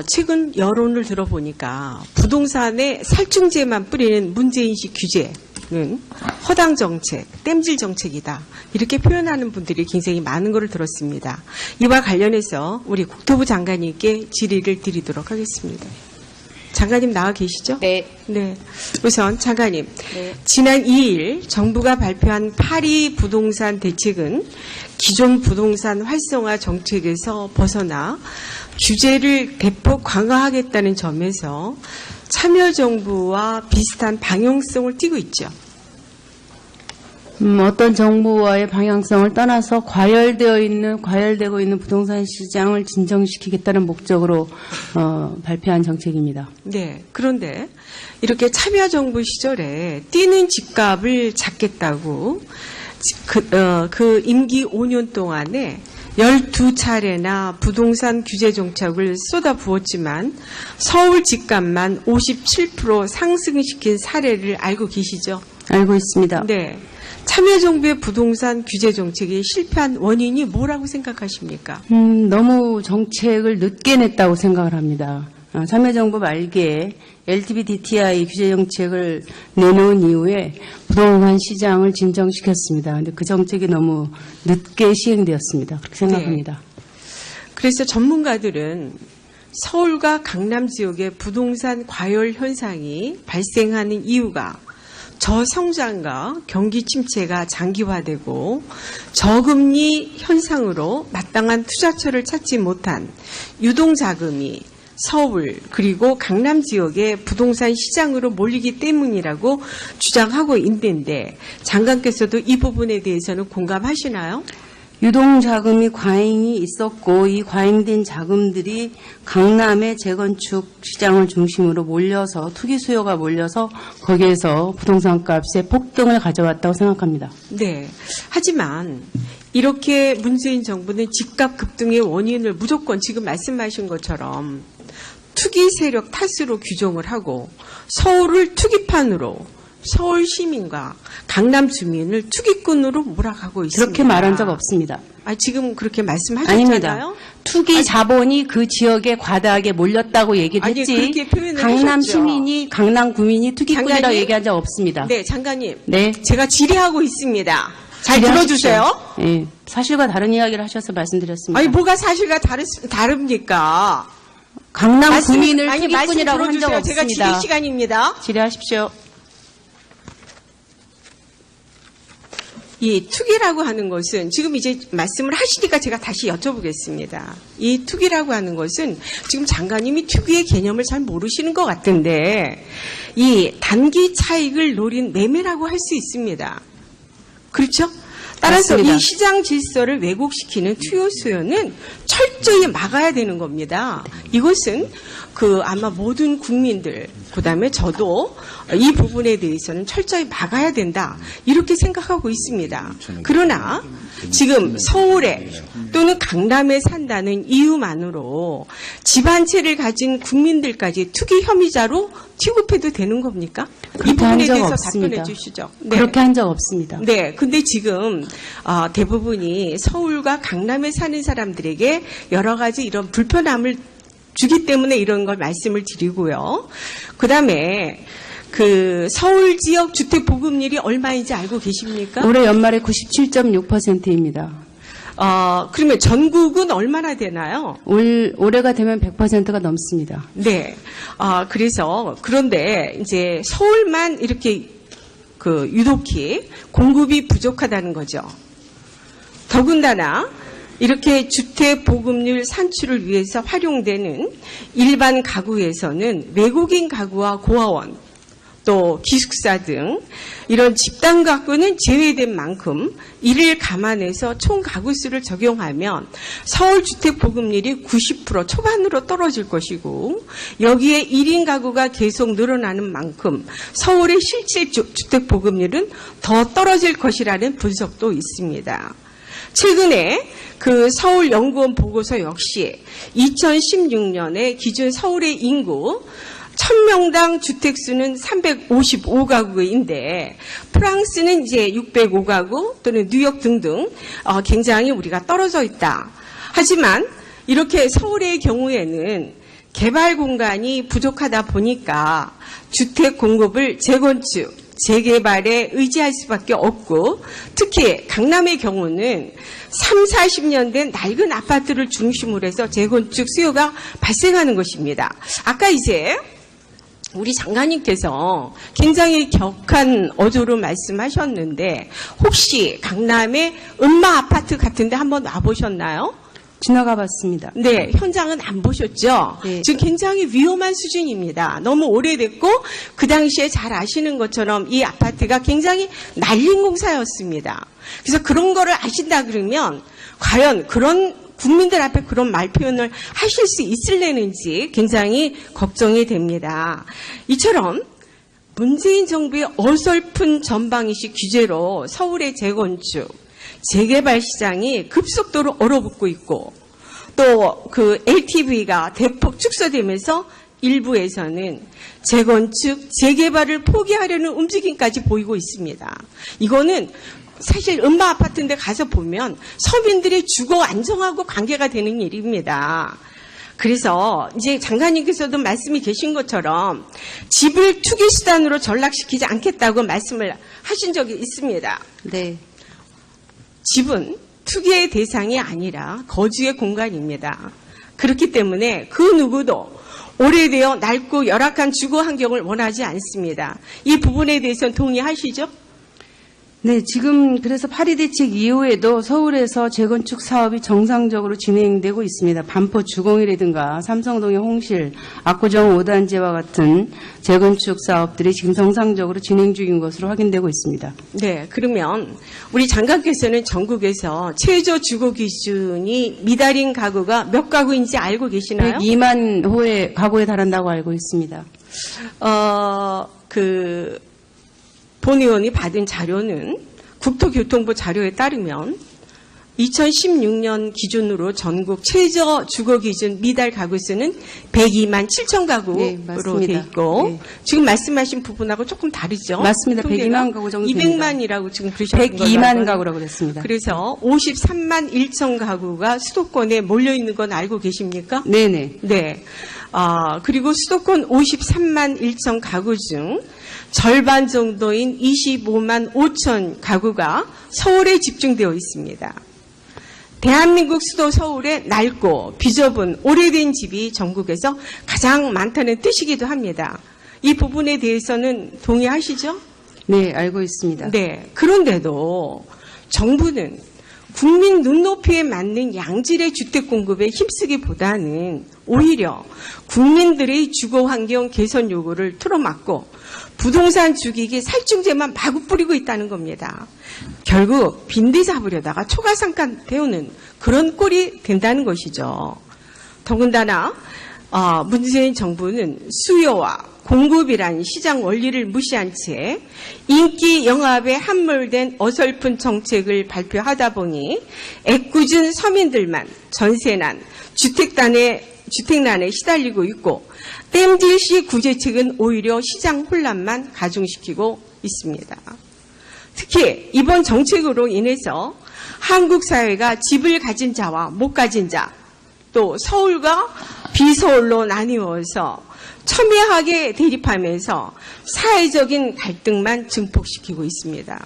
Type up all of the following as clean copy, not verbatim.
최근 여론을 들어보니까 부동산에 살충제만 뿌리는 문제인식 규제는 허당 정책, 땜질 정책이다. 이렇게 표현하는 분들이 굉장히 많은 것을 들었습니다. 이와 관련해서 우리 국토부 장관님께 질의를 드리도록 하겠습니다. 장관님 나와 계시죠? 네. 네. 우선 장관님, 네. 지난 2일 정부가 발표한 8.2 부동산 대책은 기존 부동산 활성화 정책에서 벗어나 규제를 대폭 강화하겠다는 점에서 참여정부와 비슷한 방향성을 띠고 있죠. 어떤 정부와의 방향성을 떠나서 과열되고 있는 부동산 시장을 진정시키겠다는 목적으로 발표한 정책입니다. 네. 그런데 이렇게 참여정부 시절에 뛰는 집값을 잡겠다고 그 임기 5년 동안에 12차례나 부동산 규제 정책을 쏟아부었지만 서울 집값만 57% 상승시킨 사례를 알고 계시죠? 알고 있습니다. 네. 참여정부의 부동산 규제 정책이 실패한 원인이 뭐라고 생각하십니까? 너무 정책을 늦게 냈다고 생각을 합니다. 참여정부 말기에 LTV DTI 규제 정책을 내놓은 이후에 부동산 시장을 진정시켰습니다. 그런데 그 정책이 너무 늦게 시행되었습니다. 그렇게 생각합니다. 네. 그래서 전문가들은 서울과 강남 지역의 부동산 과열 현상이 발생하는 이유가 저성장과 경기 침체가 장기화되고 저금리 현상으로 마땅한 투자처를 찾지 못한 유동자금이 서울 그리고 강남 지역의 부동산 시장으로 몰리기 때문이라고 주장하고 있는데 장관께서도 이 부분에 대해서는 공감하시나요? 유동자금이 과잉이 있었고 이 과잉된 자금들이 강남의 재건축 시장을 중심으로 몰려서 투기 수요가 몰려서 거기에서 부동산 값의 폭등을 가져왔다고 생각합니다. 네. 하지만 이렇게 문재인 정부는 집값 급등의 원인을 무조건 지금 말씀하신 것처럼 투기 세력 탓으로 규정을 하고 서울을 투기판으로 서울 시민과 강남 주민을 투기꾼으로 몰아가고 있습니다. 그렇게 말한 적 없습니다. 지금 그렇게 말씀하셨잖아요. 아닙니다. 투기 자본이 그 지역에 과다하게 몰렸다고 얘기를 했지. 그렇게 표현을 강남 하셨죠. 시민이, 강남 구민이 투기꾼이라고 장관님? 얘기한 적 없습니다. 네, 장관님. 네. 제가 질의하고 있습니다. 잘 질의하십시오. 들어주세요. 네. 사실과 다른 이야기를 하셔서 말씀드렸습니다. 아니, 뭐가 사실과 다릅니까? 강남 구민을 투기꾼이라고 한 적 제가 없습니다. 질의 시간입니다. 질의하십시오. 이 투기라고 하는 것은 지금 이제 말씀을 하시니까 제가 다시 여쭤보겠습니다. 이 투기라고 하는 것은 지금 장관님이 투기의 개념을 잘 모르시는 것 같은데 이 단기 차익을 노린 매매라고 할 수 있습니다. 그렇죠? 따라서 맞습니다. 이 시장 질서를 왜곡시키는 투여 수요는 철저히 막아야 되는 겁니다. 이것은 아마 모든 국민들, 그다음에 저도 이 부분에 대해서는 철저히 막아야 된다. 이렇게 생각하고 있습니다. 그러나 지금 서울에 또는 강남에 산다는 이유만으로 집 한 채를 가진 국민들까지 투기 혐의자로 취급해도 되는 겁니까? 이 부분에 대해서 답변해 주시죠. 네. 그렇게 한 적 없습니다. 네, 근데 지금 대부분이 서울과 강남에 사는 사람들에게 여러 가지 이런 불편함을 주기 때문에 이런 걸 말씀을 드리고요. 그다음에 서울 지역 주택 보급률이 얼마인지 알고 계십니까? 올해 연말에 97.6%입니다. 그러면 전국은 얼마나 되나요? 올해가 되면 100%가 넘습니다. 네. 그런데 이제 서울만 이렇게 유독히 공급이 부족하다는 거죠. 더군다나 이렇게 주택 보급률 산출을 위해서 활용되는 일반 가구에서는 외국인 가구와 고아원 또 기숙사 등 이런 집단 가구는 제외된 만큼 이를 감안해서 총 가구 수를 적용하면 서울 주택 보급률이 90% 초반으로 떨어질 것이고 여기에 1인 가구가 계속 늘어나는 만큼 서울의 실제 주택 보급률은 더 떨어질 것이라는 분석도 있습니다. 최근에 서울연구원 보고서 역시 2016년에 기준 서울의 인구 1000명당 주택수는 355가구인데 프랑스는 이제 605가구 또는 뉴욕 등등 굉장히 우리가 떨어져 있다. 하지만 이렇게 서울의 경우에는 개발 공간이 부족하다 보니까 주택 공급을 재건축, 재개발에 의지할 수밖에 없고, 특히 강남의 경우는 3, 40년 된 낡은 아파트를 중심으로 해서 재건축 수요가 발생하는 것입니다. 아까 이제 우리 장관님께서 굉장히 격한 어조로 말씀하셨는데, 혹시 강남의 음마 아파트 같은 데 한번 와보셨나요? 지나가 봤습니다. 네, 현장은 안 보셨죠? 네. 지금 굉장히 위험한 수준입니다. 너무 오래됐고 그 당시에 잘 아시는 것처럼 이 아파트가 굉장히 날린 공사였습니다. 그래서 그런 거를 아신다 그러면 과연 그런 국민들 앞에 그런 말 표현을 하실 수 있을래는지 굉장히 걱정이 됩니다. 이처럼 문재인 정부의 어설픈 전방위식 규제로 서울의 재건축, 재개발 시장이 급속도로 얼어붙고 있고, 또 그 LTV가 대폭 축소되면서 일부에서는 재건축, 재개발을 포기하려는 움직임까지 보이고 있습니다. 이거는 사실 음마 아파트인데 가서 보면 서민들의 주거 안정하고 관계가 되는 일입니다. 그래서 이제 장관님께서도 말씀이 계신 것처럼 집을 투기 수단으로 전락시키지 않겠다고 말씀을 하신 적이 있습니다. 네. 집은 투기의 대상이 아니라 거주의 공간입니다. 그렇기 때문에 그 누구도 오래되어 낡고 열악한 주거 환경을 원하지 않습니다. 이 부분에 대해서는 동의하시죠? 네, 지금 그래서 파리 대책 이후에도 서울에서 재건축 사업이 정상적으로 진행되고 있습니다. 반포 주공이라든가 삼성동의 홍실, 압구정 5단지와 같은 재건축 사업들이 지금 정상적으로 진행 중인 것으로 확인되고 있습니다. 네, 그러면 우리 장관께서는 전국에서 최저 주거 기준이 미달인 가구가 몇 가구인지 알고 계시나요? 102만 호의 가구에 달한다고 알고 있습니다. 본 의원이 받은 자료는 국토교통부 자료에 따르면 2016년 기준으로 전국 최저 주거 기준 미달 가구 수는 102만 7천 가구로 돼 있고, 네. 지금 말씀하신 부분하고 조금 다르죠? 맞습니다. 통계가? 102만 가구 정도 됩니다. 200만이라고 지금 그러셨던 걸로 102만 알고 가구라고 그랬습니다. 그래서 53만 1천 가구가 수도권에 몰려 있는 건 알고 계십니까? 네네. 네. 그리고 수도권 53만 1천 가구 중 절반 정도인 25만 5천 가구가 서울에 집중되어 있습니다. 대한민국 수도 서울에 낡고 비좁은 오래된 집이 전국에서 가장 많다는 뜻이기도 합니다. 이 부분에 대해서는 동의하시죠? 네, 알고 있습니다. 네. 그런데도 정부는 국민 눈높이에 맞는 양질의 주택 공급에 힘쓰기보다는 오히려 국민들의 주거 환경 개선 요구를 틀어막고 부동산 주기기 살충제만 마구 뿌리고 있다는 겁니다. 결국 빈대 잡으려다가 초가상간 태우는 그런 꼴이 된다는 것이죠. 더군다나 문재인 정부는 수요와 공급이란 시장 원리를 무시한 채 인기 영합에 함몰된 어설픈 정책을 발표하다 보니 애꿎은 서민들만 전세난, 주택난에 시달리고 있고, 땜질시 구제책은 오히려 시장 혼란만 가중시키고 있습니다. 특히 이번 정책으로 인해서 한국 사회가 집을 가진 자와 못 가진 자, 또 서울과 비서울로 나뉘어서 첨예하게 대립하면서 사회적인 갈등만 증폭시키고 있습니다.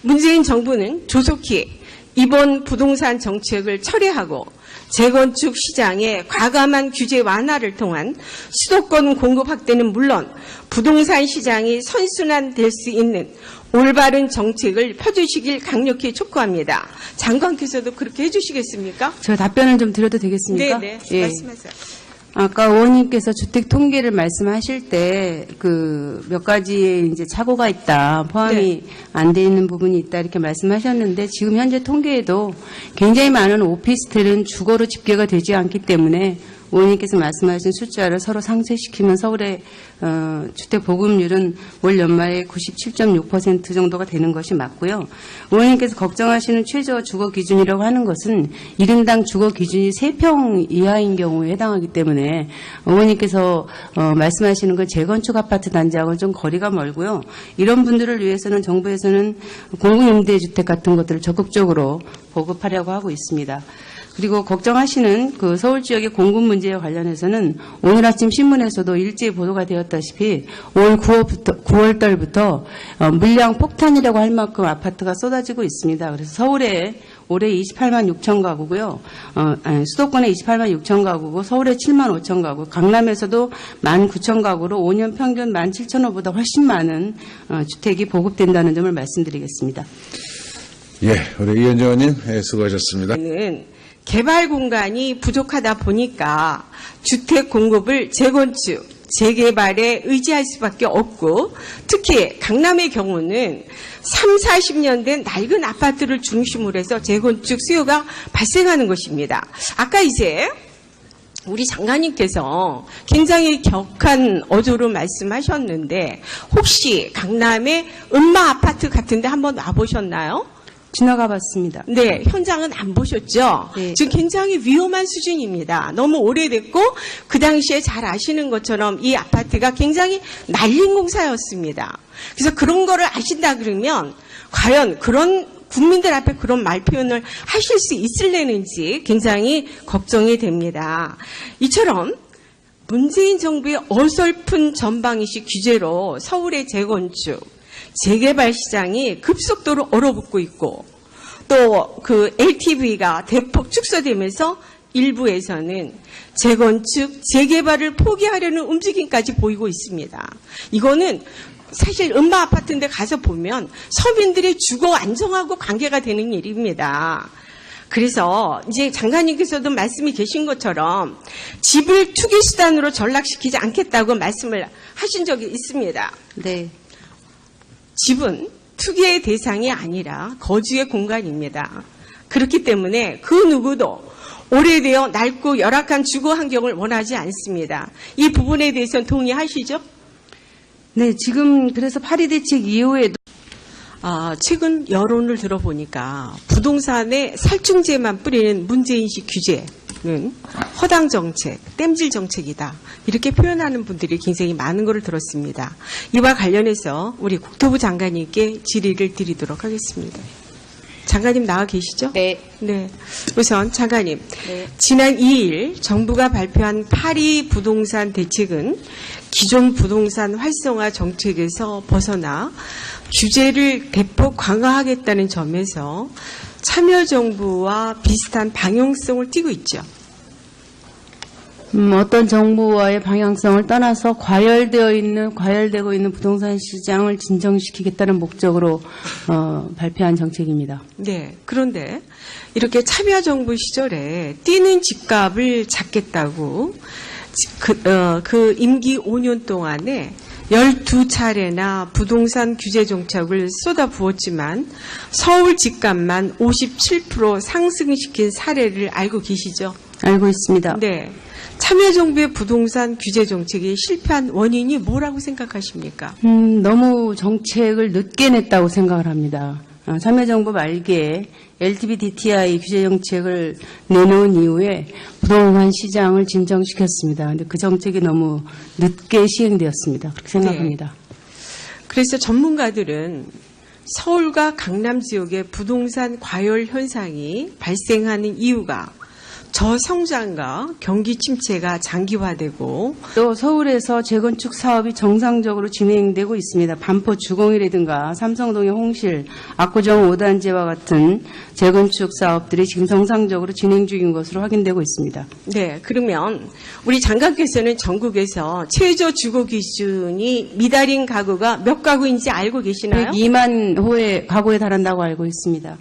문재인 정부는 조속히 이번 부동산 정책을 철회하고 재건축 시장의 과감한 규제 완화를 통한 수도권 공급 확대는 물론 부동산 시장이 선순환될 수 있는 올바른 정책을 펴주시길 강력히 촉구합니다. 장관께서도 그렇게 해주시겠습니까? 저 답변을 좀 드려도 되겠습니까? 네, 예. 말씀하세요. 아까 의원님께서 주택 통계를 말씀하실 때 몇 가지의 이제 착오가 있다, 포함이 안 돼 있는 부분이 있다 이렇게 말씀하셨는데, 지금 현재 통계에도 굉장히 많은 오피스텔은 주거로 집계가 되지 않기 때문에 의원님께서 말씀하신 숫자를 서로 상쇄시키면 서울의 주택 보급률은 올 연말에 97.6% 정도가 되는 것이 맞고요. 의원님께서 걱정하시는 최저 주거 기준이라고 하는 것은 1인당 주거 기준이 3평 이하인 경우에 해당하기 때문에 의원님께서 말씀하시는 건 재건축 아파트 단지하고는 좀 거리가 멀고요. 이런 분들을 위해서는 정부에서는 공공임대주택 같은 것들을 적극적으로 보급하려고 하고 있습니다. 그리고 걱정하시는 그 서울 지역의 공급 문제에 관련해서는 오늘 아침 신문에서도 일제히 보도가 되었다시피 올 9월달부터 물량 폭탄이라고 할 만큼 아파트가 쏟아지고 있습니다. 그래서 서울에 올해 28만 6천 가구고요. 수도권에 28만 6천 가구고 서울에 7만 5천 가구, 강남에서도 1만 9천 가구로 5년 평균 1만 7천 호보다 훨씬 많은 주택이 보급된다는 점을 말씀드리겠습니다. 예, 우리 이현정 의원님 수고하셨습니다. 는 개발 공간이 부족하다 보니까 주택 공급을 재건축, 재개발에 의지할 수밖에 없고 특히 강남의 경우는 3, 40년 된 낡은 아파트를 중심으로 해서 재건축 수요가 발생하는 것입니다. 아까 이제 우리 장관님께서 굉장히 격한 어조로 말씀하셨는데 혹시 강남의 음마 아파트 같은 데 한번 와보셨나요? 지나가 봤습니다. 네, 현장은 안 보셨죠? 네. 지금 굉장히 위험한 수준입니다. 너무 오래됐고 그 당시에 잘 아시는 것처럼 이 아파트가 굉장히 날린 공사였습니다. 그래서 그런 거를 아신다 그러면 과연 그런 국민들 앞에 그런 말 표현을 하실 수 있을래는지 굉장히 걱정이 됩니다. 이처럼 문재인 정부의 어설픈 전방위식 규제로 서울의 재건축, 재개발 시장이 급속도로 얼어붙고 있고 또 그 LTV가 대폭 축소되면서 일부에서는 재건축, 재개발을 포기하려는 움직임까지 보이고 있습니다. 이거는 사실 음마 아파트인데 가서 보면 서민들의 주거 안정하고 관계가 되는 일입니다. 그래서 이제 장관님께서도 말씀이 계신 것처럼 집을 투기 수단으로 전락시키지 않겠다고 말씀을 하신 적이 있습니다. 네. 집은 투기의 대상이 아니라 거주의 공간입니다. 그렇기 때문에 그 누구도 오래되어 낡고 열악한 주거 환경을 원하지 않습니다. 이 부분에 대해서는 동의하시죠? 네, 지금 그래서 파리 대책 이후에도 최근 여론을 들어보니까 부동산에 살충제만 뿌리는 문재인식 규제는 허당 정책, 땜질 정책이다. 이렇게 표현하는 분들이 굉장히 많은 것을 들었습니다. 이와 관련해서 우리 국토부 장관님께 질의를 드리도록 하겠습니다. 장관님 나와 계시죠? 네. 네. 우선 장관님, 네. 지난 2일 정부가 발표한 파리 부동산 대책은 기존 부동산 활성화 정책에서 벗어나 규제를 대폭 강화하겠다는 점에서 참여정부와 비슷한 방향성을 띠고 있죠. 어떤 정부와의 방향성을 떠나서 과열되고 있는 부동산 시장을 진정시키겠다는 목적으로 발표한 정책입니다. 네. 그런데 이렇게 참여정부 시절에 뛰는 집값을 잡겠다고 그 임기 5년 동안에 12차례나 부동산 규제 정책을 쏟아부었지만 서울 집값만 57% 상승시킨 사례를 알고 계시죠? 알고 있습니다. 네. 참여정부의 부동산 규제 정책이 실패한 원인이 뭐라고 생각하십니까? 너무 정책을 늦게 냈다고 생각을 합니다. 참여정부 말기에 LTV DTI 규제 정책을 내놓은 이후에 부동산 시장을 진정시켰습니다. 근데 그 정책이 너무 늦게 시행되었습니다. 그렇게 생각합니다. 네. 그래서 전문가들은 서울과 강남 지역의 부동산 과열 현상이 발생하는 이유가 저성장과 경기 침체가 장기화되고 또 서울에서 재건축 사업이 정상적으로 진행되고 있습니다. 반포 주공이라든가 삼성동의 홍실, 압구정 5단지와 같은 재건축 사업들이 지금 정상적으로 진행 중인 것으로 확인되고 있습니다. 네, 그러면 우리 장관께서는 전국에서 최저 주거 기준이 미달인 가구가 몇 가구인지 알고 계시나요? 102만 호의 가구에 달한다고 알고 있습니다.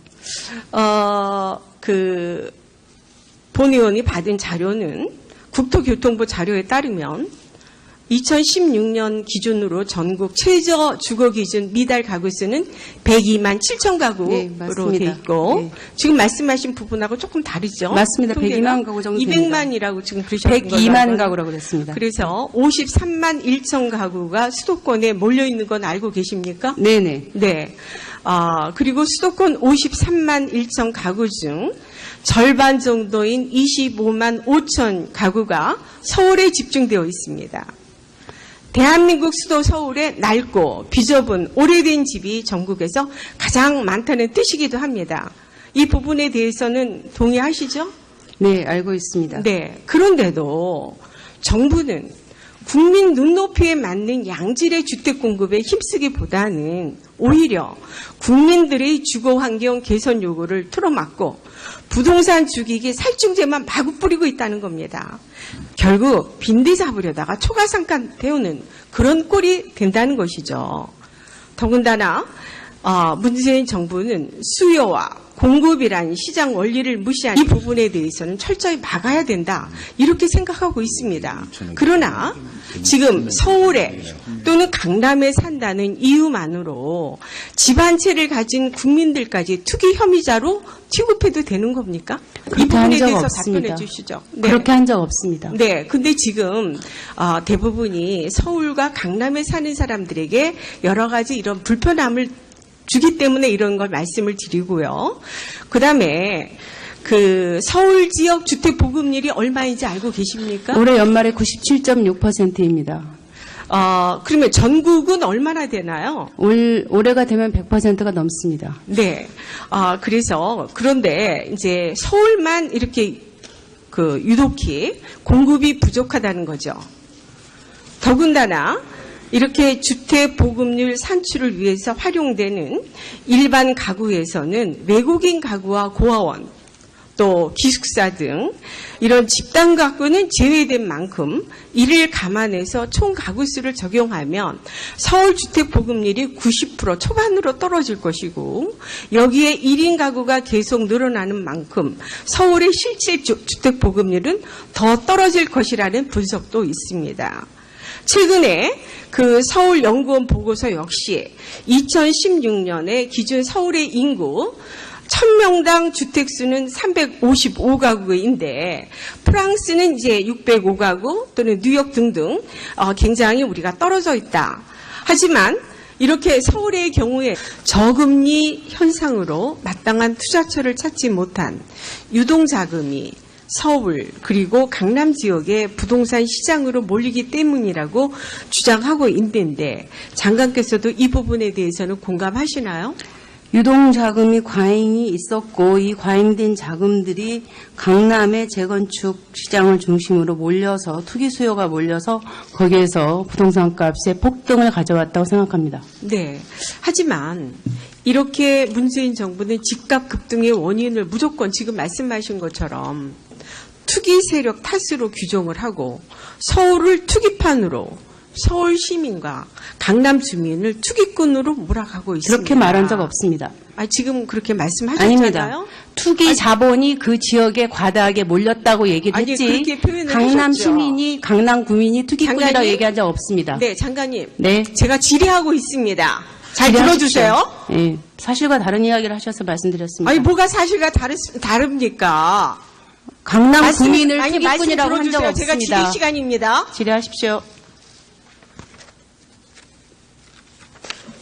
본 의원이 받은 자료는 국토교통부 자료에 따르면 2016년 기준으로 전국 최저 주거 기준 미달 가구 수는 102만 7천 가구로 네, 맞습니다. 돼 있고 네. 지금 말씀하신 부분하고 조금 다르죠? 맞습니다. 통계가? 102만 가구 정도 됩니다. 200만이라고 지금 그러셨는 걸로 102만 알고 가구라고 그랬습니다. 그래서 53만 1천 가구가 수도권에 몰려 있는 건 알고 계십니까? 네네. 네. 그리고 수도권 53만 1천 가구 중 절반 정도인 25만 5천 가구가 서울에 집중되어 있습니다. 대한민국 수도 서울에 낡고 비좁은 오래된 집이 전국에서 가장 많다는 뜻이기도 합니다. 이 부분에 대해서는 동의하시죠? 네, 알고 있습니다. 네. 그런데도 정부는 국민 눈높이에 맞는 양질의 주택 공급에 힘쓰기보다는 오히려 국민들의 주거 환경 개선 요구를 틀어막고 부동산 주기기 살충제만 마구 뿌리고 있다는 겁니다. 결국 빈대 잡으려다가 초가상간 태우는 그런 꼴이 된다는 것이죠. 더군다나 문재인 정부는 수요와 공급이란 시장 원리를 무시한 이 부분에 대해서는 철저히 막아야 된다, 이렇게 생각하고 있습니다. 그러나 지금 서울에 또는 강남에 산다는 이유만으로 집 한 채를 가진 국민들까지 투기 혐의자로 취급해도 되는 겁니까? 이 그렇게 한 부분에 적 대해서 없습니다. 답변해 주시죠. 네. 그렇게 한 적 없습니다. 네, 근데 지금 대부분이 서울과 강남에 사는 사람들에게 여러 가지 이런 불편함을 주기 때문에 이런 걸 말씀을 드리고요. 그다음에 그 서울 지역 주택 보급률이 얼마인지 알고 계십니까? 올해 연말에 97.6%입니다. 그러면 전국은 얼마나 되나요? 올해가 되면 100%가 넘습니다. 네. 그런데 이제 서울만 이렇게 유독히 공급이 부족하다는 거죠. 더군다나 이렇게 주택 보급률 산출을 위해서 활용되는 일반 가구에서는 외국인 가구와 고아원, 또 기숙사 등 이런 집단 가구는 제외된 만큼 이를 감안해서 총 가구 수를 적용하면 서울 주택 보급률이 90% 초반으로 떨어질 것이고, 여기에 1인 가구가 계속 늘어나는 만큼 서울의 실제 주택 보급률은 더 떨어질 것이라는 분석도 있습니다. 최근에 그 서울연구원 보고서 역시 2016년에 기준 서울의 인구 1000명당 주택수는 355가구인데 프랑스는 이제 605가구 또는 뉴욕 등등 굉장히 우리가 떨어져 있다. 하지만 이렇게 서울의 경우에 저금리 현상으로 마땅한 투자처를 찾지 못한 유동자금이 서울 그리고 강남 지역의 부동산 시장으로 몰리기 때문이라고 주장하고 있는데, 장관께서도 이 부분에 대해서는 공감하시나요? 유동자금이 과잉이 있었고, 이 과잉된 자금들이 강남의 재건축 시장을 중심으로 몰려서, 투기 수요가 몰려서 거기에서 부동산 값의 폭등을 가져왔다고 생각합니다. 네. 하지만 이렇게 문재인 정부는 집값 급등의 원인을 무조건 지금 말씀하신 것처럼 투기 세력 탓으로 규정을 하고 서울을 투기판으로, 서울 시민과 강남 주민을 투기꾼으로 몰아가고 있습니다. 그렇게 말한 적 없습니다. 지금 그렇게 말씀하셨잖아요. 아닙니다. 투기 자본이 그 지역에 과다하게 몰렸다고 얘기를 했지. 그렇게 표현을 강남 하셨죠. 시민이, 강남 구민이 투기꾼이라고 장관님? 얘기한 적 없습니다. 네, 장관님. 네. 제가 질의하고 있습니다. 잘 질의하십시오. 들어주세요. 네. 사실과 다른 이야기를 하셔서 말씀드렸습니다. 뭐가 사실과 다릅니까? 강남 구민을 말씀 투기꾼이라고 한 적 들어주세요. 없습니다. 제가 질의 시간입니다. 질의하십시오.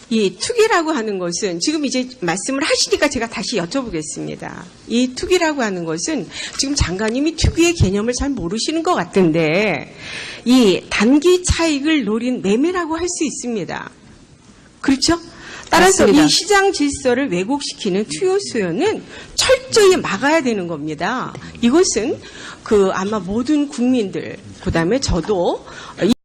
이 투기라고 하는 것은 지금 이제 말씀을 하시니까 제가 다시 여쭤보겠습니다. 이 투기라고 하는 것은 지금 장관님이 투기의 개념을 잘 모르시는 것 같은데, 이 단기 차익을 노린 매매라고 할 수 있습니다. 그렇죠? 따라서 맞습니다. 이 시장 질서를 왜곡시키는 투여 수요는 철저히 막아야 되는 겁니다. 이것은 아마 모든 국민들, 그다음에 저도